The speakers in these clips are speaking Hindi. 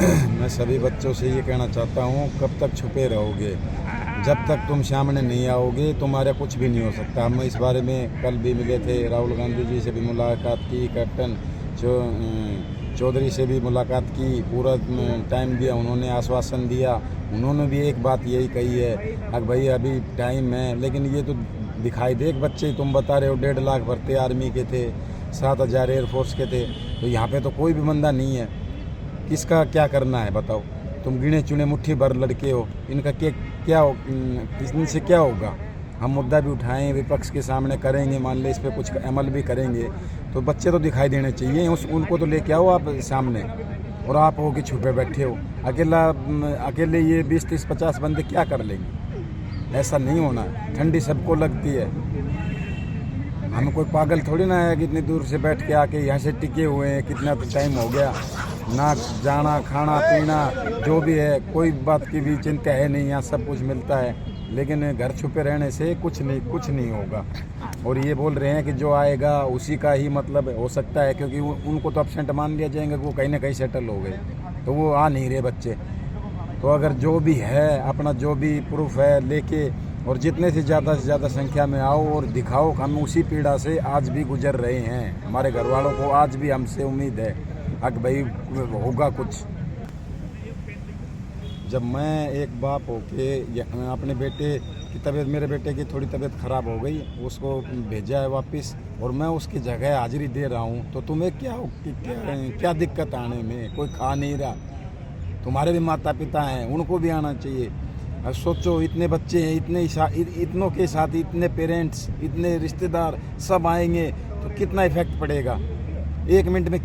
मैं सभी बच्चों से ये कहना चाहता हूँ, कब तक छुपे रहोगे? जब तक तुम सामने नहीं आओगे तुम्हारा कुछ भी नहीं हो सकता। हम इस बारे में कल भी मिले थे, राहुल गांधी जी से भी मुलाकात की, कैप्टन चौधरी से भी मुलाकात की, पूरा टाइम दिया, उन्होंने आश्वासन दिया। उन्होंने भी एक बात यही कही है कि भाई अभी टाइम है, लेकिन ये तो दिखाई दे बच्चे तुम बता रहे हो 1.5 लाख भर्ती आर्मी के थे, 7,000 एयरफोर्स के थे, तो यहाँ पे तो कोई भी बंदा नहीं है। किसका क्या करना है बताओ? तुम गिने चुने मुट्ठी भर लड़के हो, इनका क्या इनसे क्या होगा? हम मुद्दा भी उठाएं, विपक्ष के सामने करेंगे, मान ले इस पर कुछ अमल भी करेंगे, तो बच्चे तो दिखाई देने चाहिए। उनको तो लेके आओ आप सामने, और आप हो कि छुपे बैठे हो। अकेले ये 20, 30, 50 बंदे क्या कर लेंगे? ऐसा नहीं होना। ठंडी सबको लगती है, हम कोई पागल थोड़ी ना है कि इतनी दूर से बैठ के आके यहाँ से टिके हुए हैं। कितना टाइम हो गया, ना जाना, खाना पीना जो भी है, कोई बात की भी चिंता है नहीं, यहाँ सब कुछ मिलता है। लेकिन घर छुपे रहने से कुछ नहीं होगा। और ये बोल रहे हैं कि जो आएगा उसी का ही मतलब हो सकता है, क्योंकि उनको तो एब्सेंट मान लिया जाएगा, वो कहीं ना कहीं सेटल हो गए, तो वो आ नहीं रहे बच्चे। तो अगर जो भी है अपना जो भी प्रूफ है लेके, और जितने से ज़्यादा संख्या में आओ और दिखाओ। हम उसी पीड़ा से आज भी गुजर रहे हैं। हमारे घर वालों को आज भी हमसे उम्मीद है कि भाई होगा कुछ। जब मैं एक बाप होके अपने बेटे की तबीयत, मेरे बेटे की थोड़ी तबीयत ख़राब हो गई, उसको भेजा है वापस, और मैं उसकी जगह हाजिरी दे रहा हूँ, तो तुम्हें क्या दिक्कत आने में? कोई खा नहीं रहा। तुम्हारे भी माता पिता हैं, उनको भी आना चाहिए। अब सोचो, इतने बच्चे हैं, इतनों के साथ इतने पेरेंट्स, इतने रिश्तेदार सब आएंगे, तो कितना इफेक्ट पड़ेगा? 1 मिनट में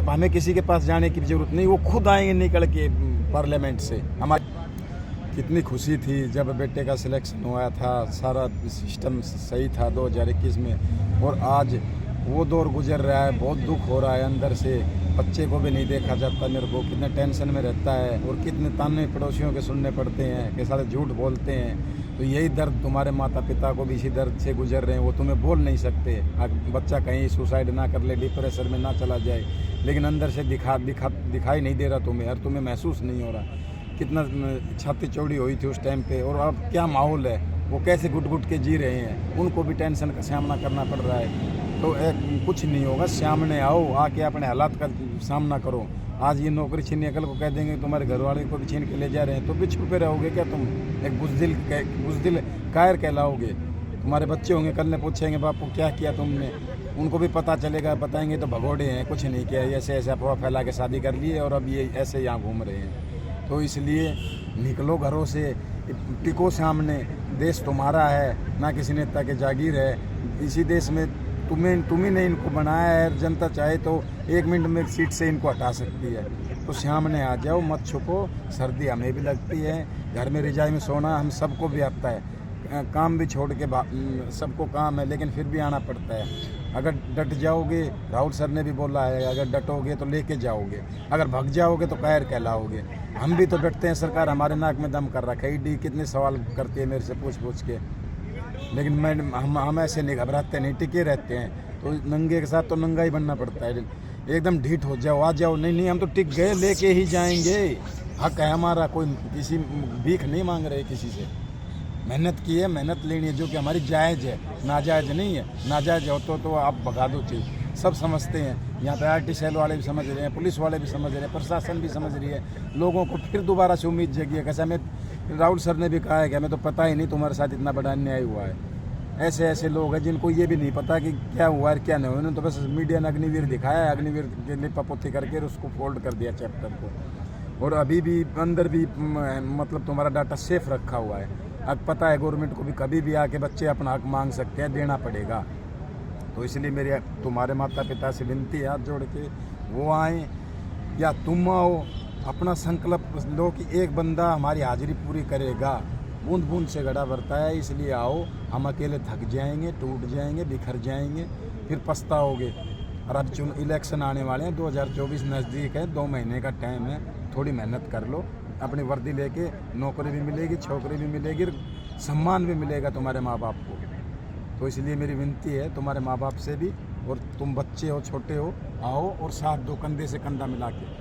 हमें किसी के पास जाने की जरूरत नहीं, वो खुद आएंगे निकल के पार्लियामेंट से। हमारी कितनी खुशी थी जब बेटे का सिलेक्शन हुआ था, सारा सिस्टम सही था 2021 में, और आज वो दौर गुजर रहा है। बहुत दुख हो रहा है अंदर से। बच्चे को भी नहीं देखा जाता मेरे को, कितने टेंशन में रहता है, और कितने ताने पड़ोसियों के सुनने पड़ते हैं कि सारे झूठ बोलते हैं। तो यही दर्द तुम्हारे माता पिता को भी इसी दर्द से गुजर रहे हैं। वो तुम्हें बोल नहीं सकते, बच्चा कहीं सुसाइड ना कर ले, डिप्रेशन में ना चला जाए, लेकिन अंदर से दिखाई नहीं दे रहा तुम्हें, और तुम्हें महसूस नहीं हो रहा। कितना छाती चौड़ी हुई थी उस टाइम पे, और अब क्या माहौल है, वो कैसे घुट के जी रहे हैं, उनको भी टेंशन का सामना करना पड़ रहा है। तो कुछ नहीं होगा, सामने आओ, आके अपने हालात का सामना करो। आज ये नौकरी छीनने, कल को कह देंगे तुम्हारे घर वाले को भी छीन के ले जा रहे हैं, तो भी छुपे रहोगे क्या तुम? एक बुज़दिल कायर कहलाओगे। तुम्हारे बच्चे होंगे, कल ने पूछेंगे बापू क्या किया तुमने, उनको भी पता चलेगा, बताएंगे तो भगोड़े हैं, कुछ नहीं किया, ऐसे अफवाह फैला के शादी कर लिए और अब ये ऐसे यहाँ घूम रहे हैं। तो इसलिए निकलो घरों से, टिको सामने। देश तुम्हारा है, ना किसी नेता के जागीर है। इसी देश में तुम्ही ने इनको बनाया है। जनता चाहे तो 1 मिनट में सीट से इनको हटा सकती है। तो सामने आ जाओ, मत छुपो। सर्दी हमें भी लगती है, घर में रजाई में सोना हम सबको भी आता है, काम भी छोड़ के सबको काम है, लेकिन फिर भी आना पड़ता है। अगर डट जाओगे, राहुल सर ने भी बोला है, अगर डटोगे तो लेके जाओगे, अगर भग जाओगे तो कायर कहलाओगे। हम भी तो डटते हैं, सरकार हमारे नाक में दम कर रखा है। ईडी कितने सवाल करती है मेरे से पूछ के, लेकिन हम ऐसे नहीं घबराते, नहीं, टिके रहते हैं। तो नंगे के साथ तो नंगा ही बनना पड़ता है। एकदम ढीठ हो जाओ, आ जाओ, नहीं हम तो टिक गए, लेके ही जाएंगे। हक है हमारा, कोई किसी भीख नहीं मांग रहे किसी से। मेहनत की है, मेहनत लेनी है, जो कि हमारी जायज़ है, नाजायज़ नहीं है। नाजायज़ हो तो आप भगा दो चीज़। सब समझते हैं, यहाँ पे आरटी सेल वाले भी समझ रहे हैं, पुलिस वाले भी समझ रहे हैं, प्रशासन भी समझ रही है। लोगों को फिर दोबारा से उम्मीद जगी है। कैसे हमें राहुल सर ने भी कहा है कि हमें तो पता ही नहीं तुम्हारे साथ इतना बड़ा अन्याय हुआ है। ऐसे लोग हैं जिनको ये भी नहीं पता कि क्या हुआ है क्या नहीं हुआ। उन्होंने तो बस मीडिया ने अग्निवीर दिखाया है, अग्निवीर के लिपापोती करके उसको फोल्ड कर दिया चैप्टर को। और अभी भी अंदर भी मतलब तुम्हारा डाटा सेफ रखा हुआ है। अब पता है गवर्नमेंट को भी, कभी भी आके बच्चे अपना हक मांग सकते हैं, देना पड़ेगा। तो इसलिए मेरी तुम्हारे माता पिता से विनती है, हाथ जोड़ के, वो आएँ या तुम आओ, अपना संकल्प लो कि एक बंदा हमारी हाजिरी पूरी करेगा। बूंद बूंद से घड़ा भरता है, इसलिए आओ। हम अकेले थक जाएंगे, टूट जाएंगे, बिखर जाएंगे, फिर पछताओगे। और अब इलेक्शन आने वाले हैं, 2024 नज़दीक है, 2 महीने का टाइम है। थोड़ी मेहनत कर लो, अपनी वर्दी लेके नौकरी भी मिलेगी, छोकरी भी मिलेगी, सम्मान भी मिलेगा तुम्हारे माँ बाप को। तो इसलिए मेरी विनती है तुम्हारे माँ बाप से भी, और तुम बच्चे हो, छोटे हो, आओ और साथ दो, कंधे से कंधा मिला के।